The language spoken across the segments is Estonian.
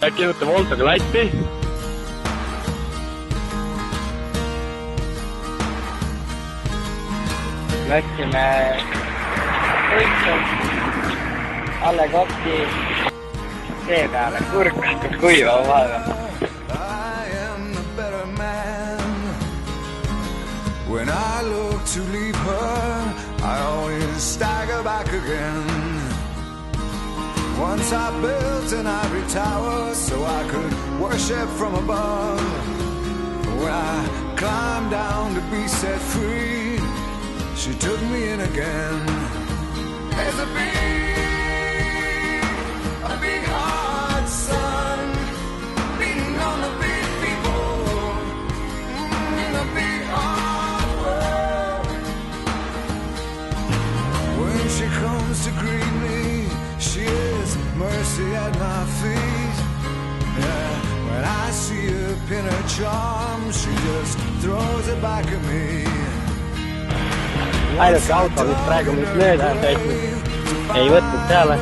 äkki jõute Voltaga Lätti? Läksime võitu alle Kopti tee peale, kurk hakkab kuivama vaeva. When I look to leave her, I always stagger back again. Once I built an ivory tower so I could worship from above. When I climbed down to be set free, she took me in again. There's a big hard sun beating on the big people in a big hard world. When she comes to greet me, she is mercy at my feet. Yeah, when I see her pin her charm, she just throws it back at me. Ainuke auto, mis praegu mis mööda on sõitnud, ei võtnud peale.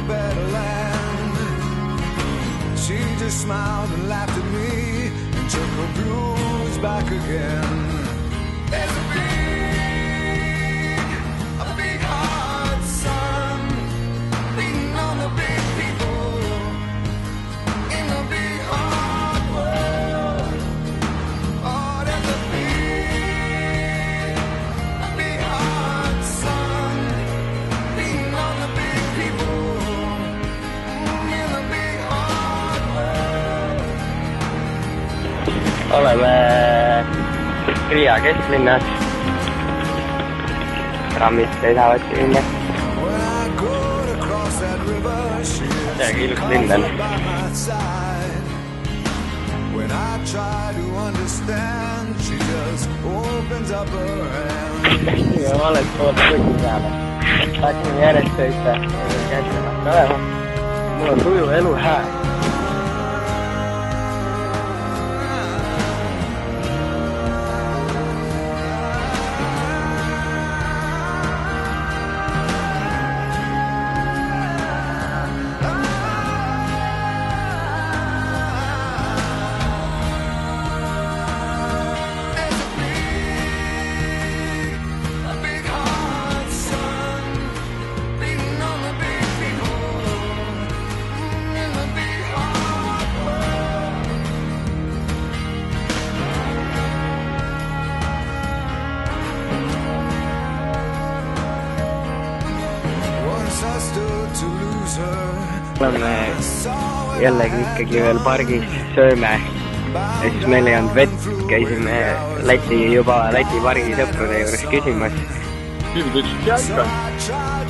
She just smiled and laughed at me and took her blues back again. There's a big hard sun beating on the big people in the big hard world. Oh, there's a big hard sun beating on the big people in the big hard world. Oleme Riia kesklinnas. Trammid seisavad sinna. Midagi ilus linn on. When I try to understand, she just opens up her hand. Ja valelt poolt kõigi peale. Hakkame järjest sõita. Käslemast olema. Mul on tuju elu hää. Oleme jällegi ikkagi veel pargis, sööme ja siis meil ei olnud vett, käisime Läti pargi sõprade juures küsimas. Tiivid ütlesid jätka,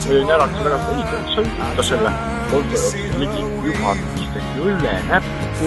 olin ära väga õige, sõita selle Volta jooksul ligi juba 15 õlle näppu.